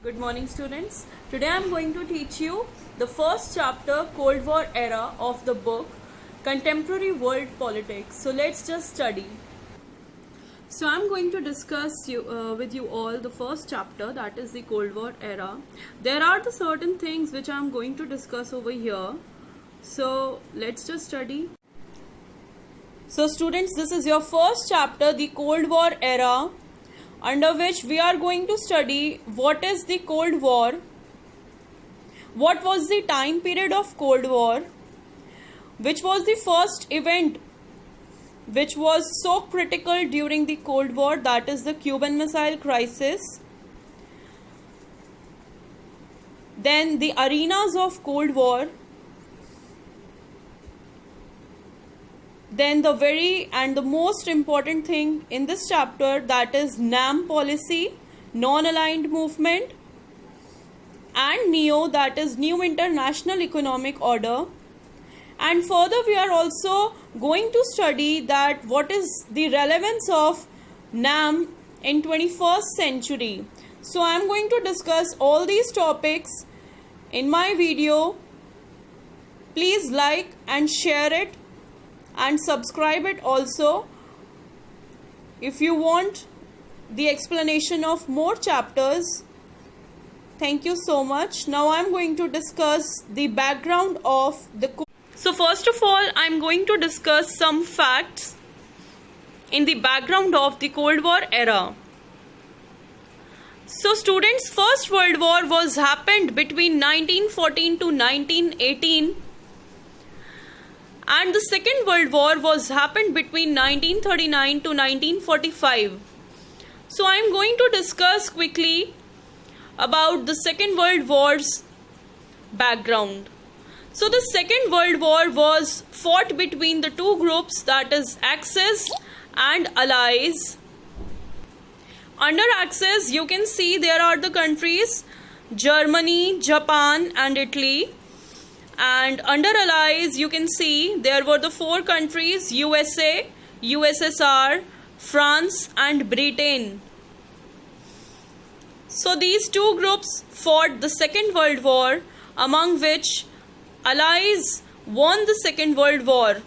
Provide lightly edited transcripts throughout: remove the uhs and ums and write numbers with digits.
Good morning, students. Today I am going to teach you the first chapter, Cold War era of the book Contemporary World Politics. So let's just study. So I'm going to discuss with you all the first chapter, that is the Cold War era. There are the certain things which I'm going to discuss over here. So let's just study. So students, this is your first chapter, the Cold War era, under which we are going to study what is the Cold War, what was the time period of Cold War, which was the first event which was so critical during the Cold War, that is the Cuban Missile Crisis, then the arenas of Cold War, then the very and the most important thing in this chapter, that is NAM policy, non-aligned movement, and NEO, that is New International Economic Order. And further we are also going to study that what is the relevance of NAM in 21st century. So I am going to discuss all these topics in my video. Please like and share it and subscribe it also if you want the explanation of more chapters. Thank you so much. Now I am going to discuss the background of the. So first of all, I am going to discuss some facts in the background of the Cold War era. So students, First World War was happened between 1914 to 1918. And the Second World War was happened between 1939 to 1945. So I am going to discuss quickly about the Second World War's background. So the Second World War was fought between the two groups, that is Axis and Allies. Under Axis, you can see there are the countries Germany, Japan and Italy. And under Allies, you can see there were the four countries USA, USSR, France and Britain. So these two groups fought the Second World War, among which Allies won the Second World War.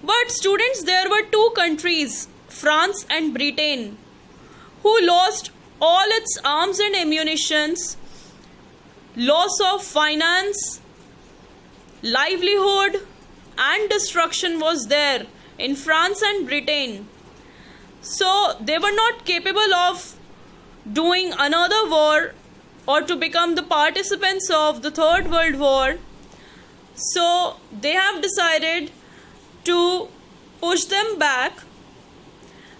But students, there were two countries, France and Britain, who lost all its arms and ammunitions, loss of finance, livelihood and destruction was there in France and Britain. So they were not capable of doing another war or to become the participants of the Third World War. So they have decided to push them back.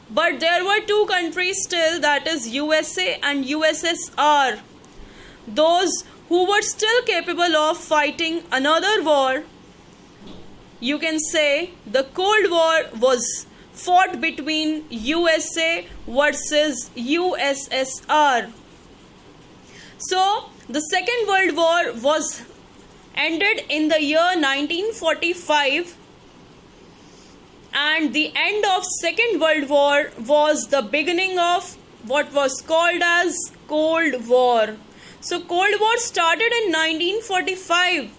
But there were two countries still, that is USA and USSR, those who were still capable of fighting another war. You can say the Cold War was fought between USA versus USSR. So the Second World War was ended in the year 1945, and the end of Second World War was the beginning of what was called as Cold War. So Cold War started in 1945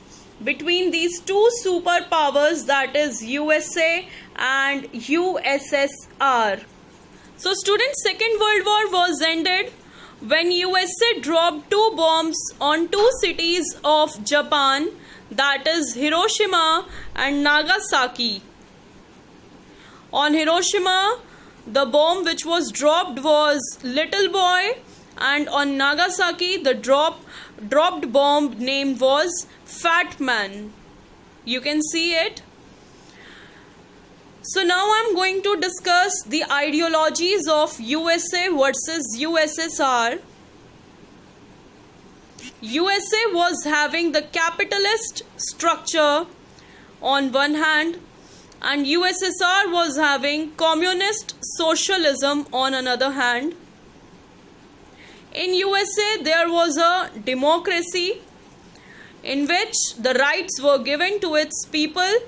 between these two superpowers, that is USA and USSR. So students, Second World War was ended when USA dropped two bombs on two cities of Japan, that is Hiroshima and Nagasaki. On Hiroshima, the bomb which was dropped was Little Boy, and on Nagasaki, the dropped bomb name was Fat Man. You can see it. So now I am going to discuss the ideologies of USA versus USSR. USA was having the capitalist structure on one hand, and USSR was having communist socialism on another hand. In USA, there was a democracy in which the rights were given to its people,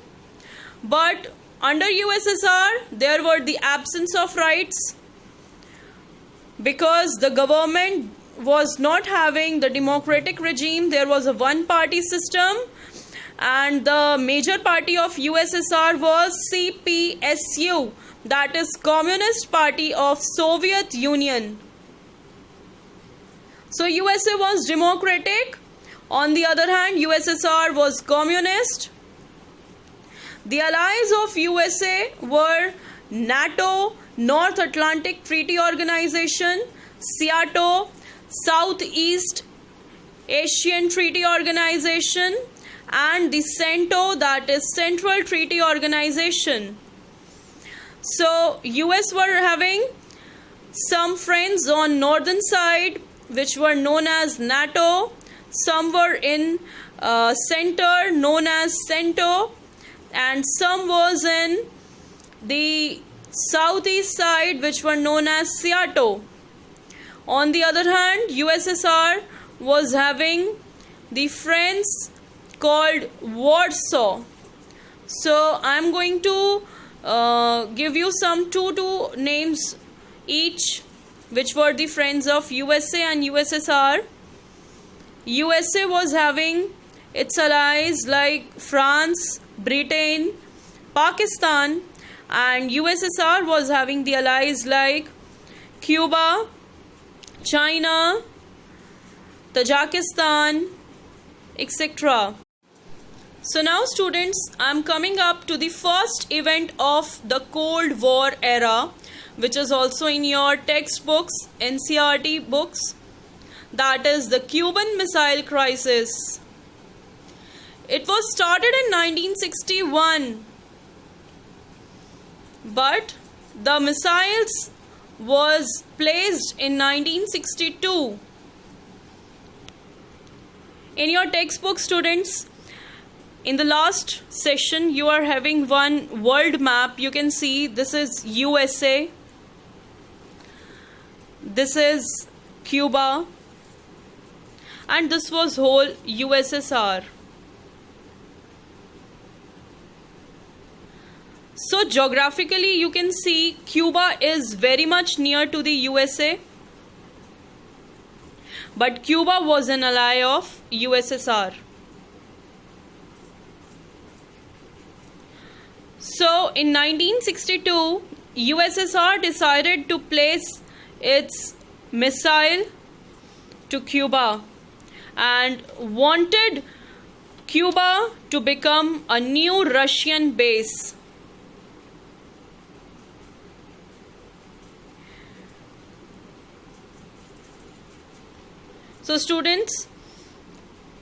but under USSR, there were the absence of rights because the government was not having the democratic regime. There was a one party system, and the major party of USSR was CPSU, that is Communist Party of Soviet Union. So USA was democratic, on the other hand USSR was communist. The allies of USA were NATO, North Atlantic Treaty Organization, SEATO, Southeast Asian Treaty Organization, and the CENTO, that is Central Treaty Organization. So US were having some friends on northern side which were known as NATO, some were in center known as CENTO, and some was in the southeast side which were known as SEATO. On the other hand, USSR was having the friends called Warsaw. So I am going to give you some two names each, which were the friends of USA and USSR. USA was having its allies like France, Britain, Pakistan, and USSR was having the allies like Cuba, China, Tajikistan, etc. So now students, I am coming up to the first event of the Cold War era, which is also in your textbooks, NCERT books, that is the Cuban Missile Crisis. It was started in 1961, but the missiles was placed in 1962. In your textbook, students, in the last session you are having one world map. You can see this is USA, this is Cuba, and this was whole USSR. So geographically you can see Cuba is very much near to the USA, but Cuba was an ally of USSR. So in 1962, USSR decided to place its missile to Cuba and wanted Cuba to become a new Russian base. So students,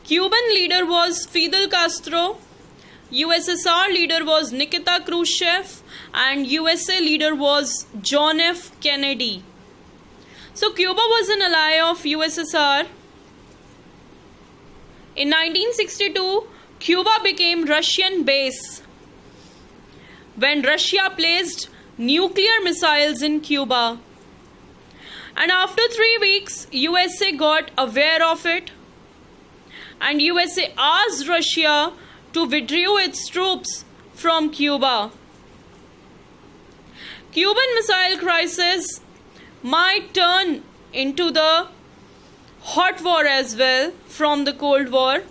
Cuban leader was Fidel Castro, USSR leader was Nikita Khrushchev, and USA leader was John F. Kennedy. So Cuba was an ally of USSR. In 1962, Cuba became Russian base when Russia placed nuclear missiles in Cuba. And after 3 weeks, USA got aware of it, and USA asked Russia to withdraw its troops from Cuba. Cuban Missile Crisis might turn into the hot war as well from the Cold War.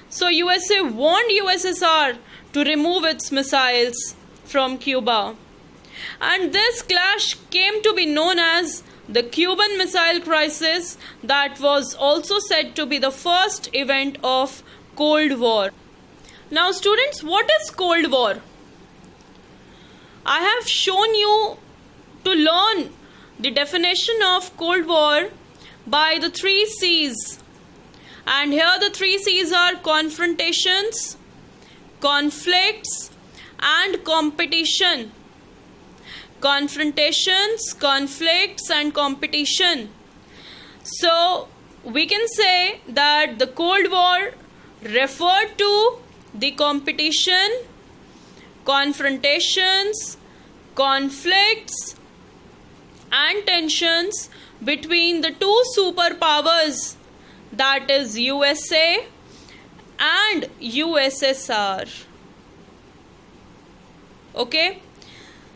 So USA warned USSR to remove its missiles from Cuba. And this clash came to be known as the Cuban Missile Crisis, that was also said to be the first event of Cold War. Now students, what is Cold War? I have shown you to learn the definition of Cold War by the 3 C's. And here the 3 C's are confrontations, conflicts, and competition. Confrontations, conflicts, and competition. So we can say that the Cold War referred to the competition, confrontations, conflicts, and tensions between the two superpowers, that is USA and USSR. Okay,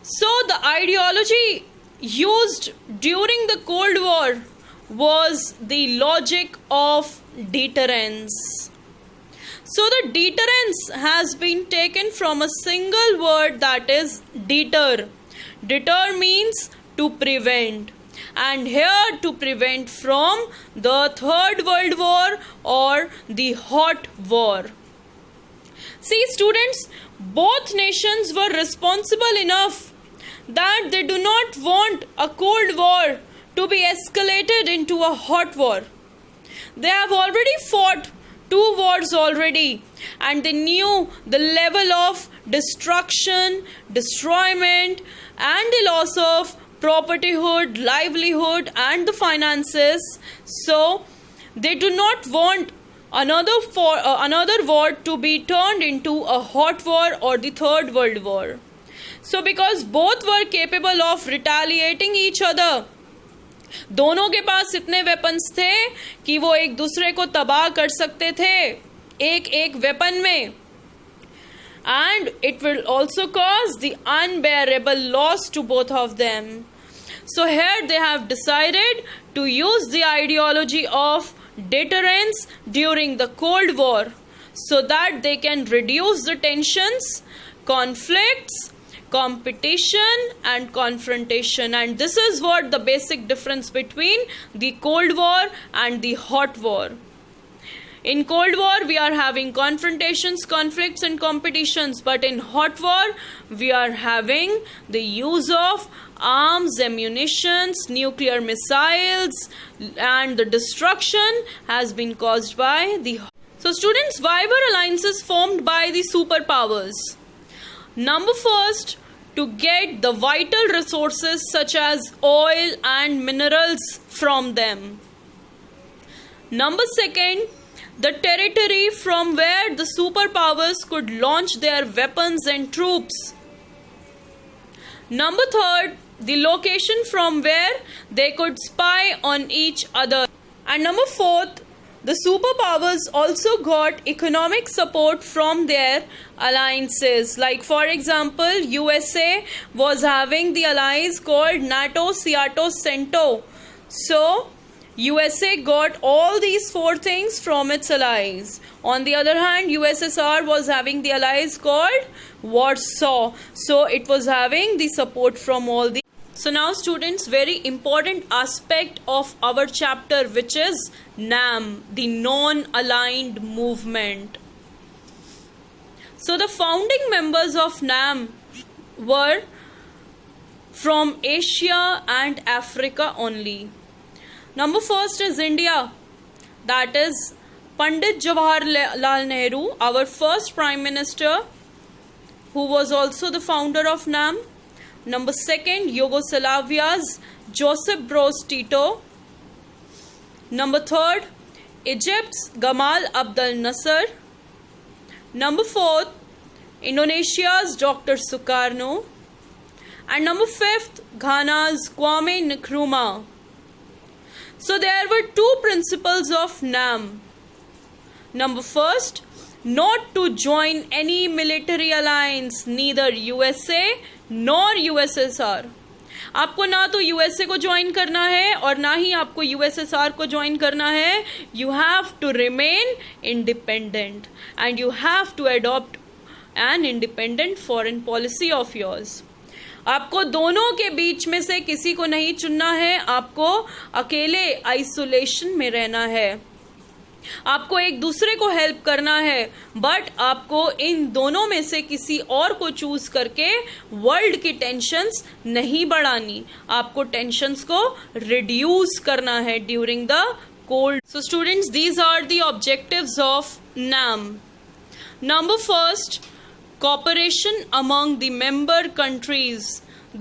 so the ideology used during the Cold War was the logic of deterrence. So the deterrence has been taken from a single word, that is deter. Deter means to prevent, and here to prevent from the Third World War or the Hot War. See students, both nations were responsible enough that they do not want a Cold War to be escalated into a hot war. They have already fought 2 wars already, and they knew the level of destruction, destroyment, and the loss of propertyhood, livelihood, and the finances. So they do not want another war to be turned into a hot war or the Third World War. So because both were capable of retaliating each other, दोनों के पास इतने weapons थे कि वो एक दूसरे को तबाह कर सकते थे एक एक वेपन में, and it will also cause the unbearable loss to both of them. So here they have decided to use the ideology of deterrence during the Cold War so that they can reduce the tensions, conflicts, competition and confrontation. And this is what the basic difference between the Cold War and the Hot War. In Cold War we are having confrontations, conflicts and competitions, but in Hot War we are having the use of arms, ammunitions, nuclear missiles, and the destruction has been caused by the... So students, why were alliances formed by the superpowers? Number first, to get the vital resources such as oil and minerals from them. Number second, the territory from where the superpowers could launch their weapons and troops. Number third, the location from where they could spy on each other. And number fourth, the superpowers also got economic support from their alliances. Like for example, USA was having the allies called NATO, SEATO, CENTO. So USA got all these 4 things from its allies. On the other hand, USSR was having the allies called Warsaw. So it was having the support from all the... So now students, very important aspect of our chapter, which is NAM, the non-aligned movement. So the founding members of NAM were from Asia and Africa only. Number first is India, that is Pandit Jawaharlal Nehru, our first Prime Minister, who was also the founder of NAM. Number second, Yugoslavia's Josip Broz Tito. Number third, Egypt's Gamal Abdel Nasser. Number fourth, Indonesia's Dr. Sukarno. And number fifth, Ghana's Kwame Nkrumah. So there were 2 principles of NAM. Number first, not to join any military alliance, neither USA nor USSR. आपको ना तो USA को join करना है और ना ही आपको USSR को ज्वाइन करना है. You have to remain independent and you have to adopt an independent foreign policy of yours. आपको दोनों के बीच में से किसी को नहीं चुनना है. आपको अकेले आइसोलेशन में रहना है. आपको एक दूसरे को हेल्प करना है, बट आपको इन दोनों में से किसी और को चूज करके वर्ल्ड की टेंशन्स नहीं बढ़ानी. आपको टेंशन्स को रिड्यूस करना है during the cold. So students, these are the objectives of NAM. Number first, cooperation among the member countries.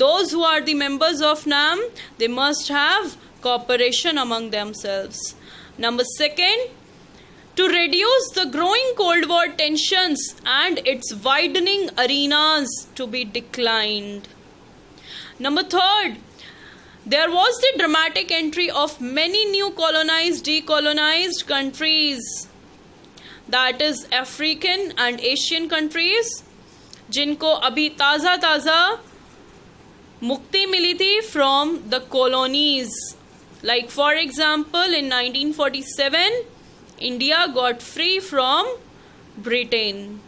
Those who are the members of NAM, they must have cooperation among themselves. Number second, to reduce the growing Cold War tensions and its widening arenas to be declined. Number third, there was the dramatic entry of many new colonized, decolonized countries, that is African and Asian countries, जिनको अभी ताज़ा मुक्ति मिली थी from the colonies. Like for example, in 1947, India got free from Britain.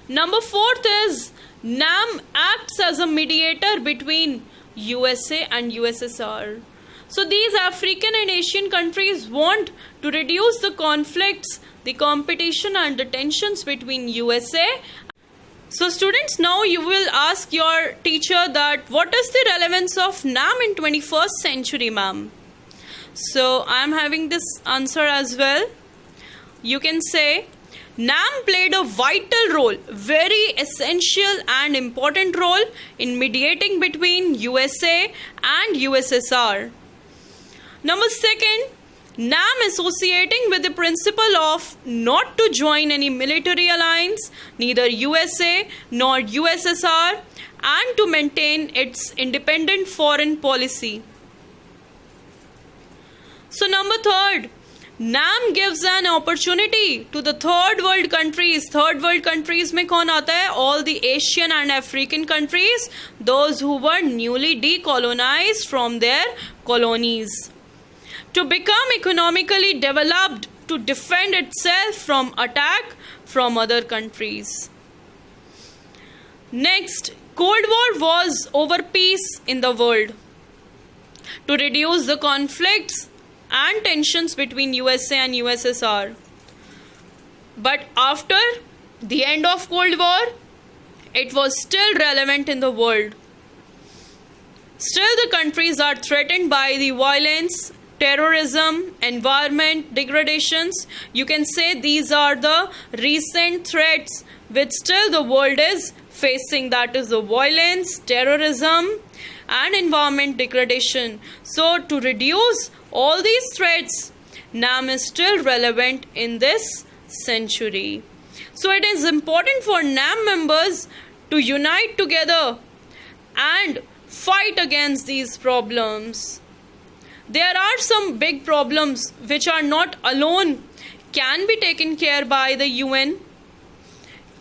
Number 4th is NAM acts as a mediator between USA and USSR. So these African and Asian countries want to reduce the conflicts, the competition and the tensions between USA. So students, now you will ask your teacher that what is the relevance of NAM in 21st century, ma'am? So I am having this answer as well. You can say NAM played a vital role, very essential and important role in mediating between USA and USSR. Number 2nd, NAM associating with the principle of not to join any military alliance, neither USA nor USSR, and to maintain its independent foreign policy. So number 3rd, NAM gives an opportunity to the third world countries. Third world countries में कौन आता है? All the Asian and African countries, those who were newly decolonized from their colonies, to become economically developed, to defend itself from attack from other countries. Next, Cold War was over peace in the world, to reduce the conflicts and tensions between USA and USSR. But after the end of Cold War, it was still relevant in the world. Still the countries are threatened by the violence, terrorism, environment degradations. You can say these are the recent threats which still the world is facing, that is the violence, terrorism and environment degradation. So to reduce all these threats, NAM is still relevant in this century. So it is important for NAM members to unite together and fight against these problems. There are some big problems which are not alone can be taken care by the UN,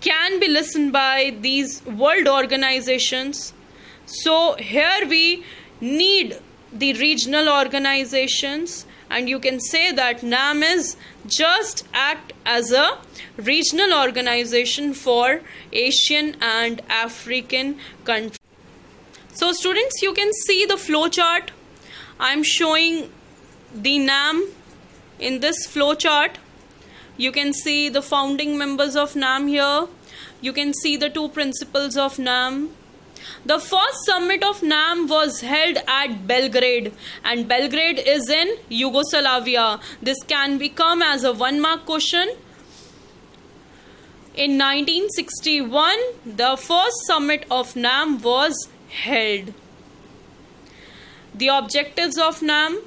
can be listened by these world organizations. So here we need the regional organizations, and you can say that NAM is just act as a regional organization for Asian and African countries. So students, you can see the flow chart. I am showing the NAM in this flow chart. You can see the founding members of NAM here. You can see the 2 principles of NAM. The first summit of NAM was held at Belgrade, and Belgrade is in Yugoslavia. This can become as a 1-mark question. In 1961, the first summit of NAM was held. The objectives of NAM,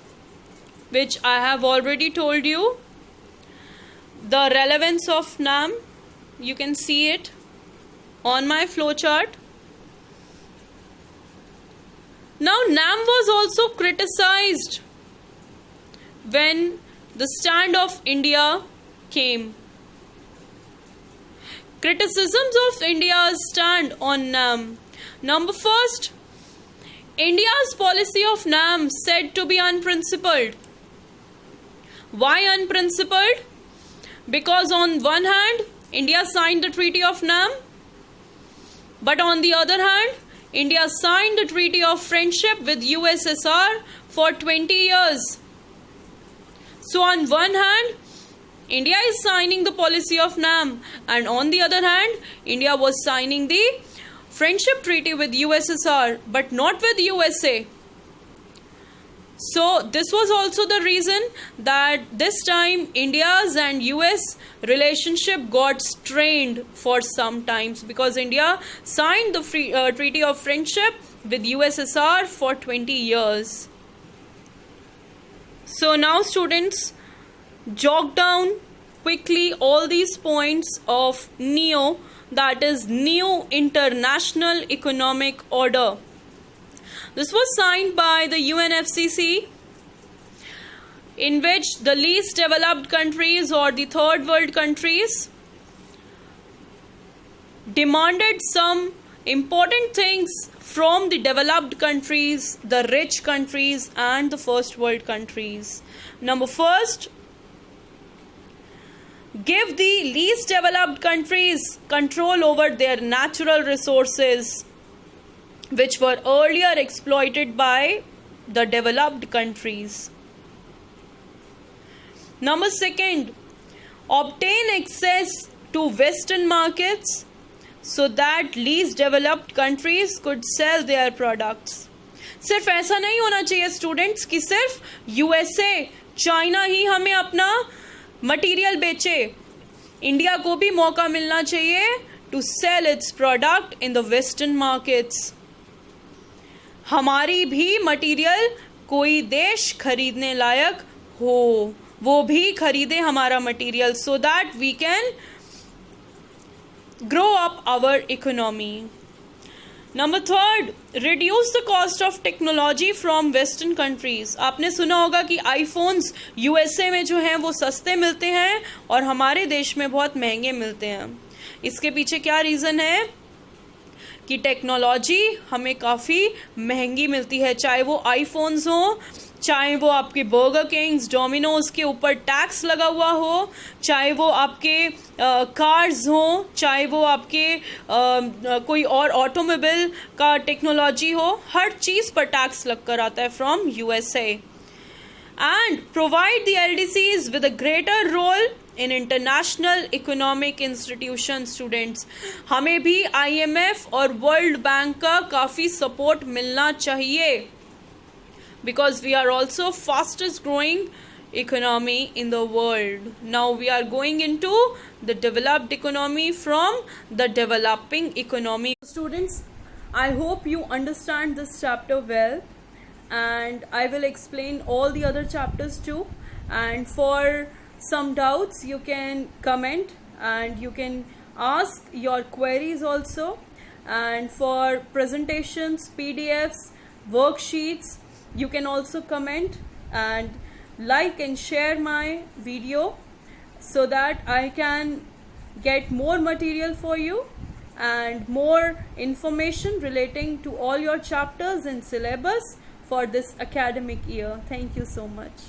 which I have already told you. The relevance of NAM, you can see it on my flowchart. Now NAM was also criticized when the stand of India came. Criticisms of India's stand on NAM. Number 1st, India's policy of NAM said to be unprincipled. Why unprincipled? Because on one hand, India signed the Treaty of NAM, but on the other hand, India signed the Treaty of Friendship with USSR for 20 years. So on one hand, India is signing the policy of NAM, and on the other hand, India was signing the Friendship Treaty with USSR, but not with USA. So this was also the reason that this time India's and US relationship got strained for some times, because India signed the Treaty of Friendship with USSR for 20 years. So now students, jot down quickly all these points of NEO, that is New International Economic Order. This was signed by the UNFCCC, in which the least developed countries or the third world countries demanded some important things from the developed countries, the rich countries, and the first world countries. Number first, give the least developed countries control over their natural resources, which were earlier exploited by the developed countries. Number second, obtain access to Western markets so that least developed countries could sell their products. सिर्फ ऐसा नहीं होना चाहिए students कि सिर्फ USA China ही हमें अपना material बेचे. इंडिया को भी मौका मिलना चाहिए to sell its product in the western markets. हमारी भी मटेरियल कोई देश खरीदने लायक हो, वो भी खरीदे हमारा material, so that we can grow up our economy. Number third, reduce the cost of technology from western countries. आपने सुना होगा कि आईफोन्स यूएसए में जो हैं वो सस्ते मिलते हैं और हमारे देश में बहुत महंगे मिलते हैं. इसके पीछे क्या रीज़न है कि टेक्नोलॉजी हमें काफ़ी महंगी मिलती है, चाहे वो आईफोन्स हो, चाहे वो आपके बर्गर किंग्स, डोमिनोज के ऊपर टैक्स लगा हुआ हो, चाहे वो आपके कार्स हो, चाहे वो आपके कोई और ऑटोमोबाइल का टेक्नोलॉजी हो, हर चीज़ पर टैक्स लग कर आता है from USA. And provide the LDCs with a greater role in international economic institution. Students, हमें भी आईएमएफ और वर्ल्ड बैंक का काफ़ी सपोर्ट मिलना चाहिए, because we are also fastest growing economy in the world. Now we are going into the developed economy from the developing economy. Students, I hope you understand this chapter well, and I will explain all the other chapters too. And for some doubts you can comment and you can ask your queries also. And for presentations, PDFs, worksheets, you can also comment and like and share my video so that I can get more material for you and more information relating to all your chapters and syllabus for this academic year. Thank you so much.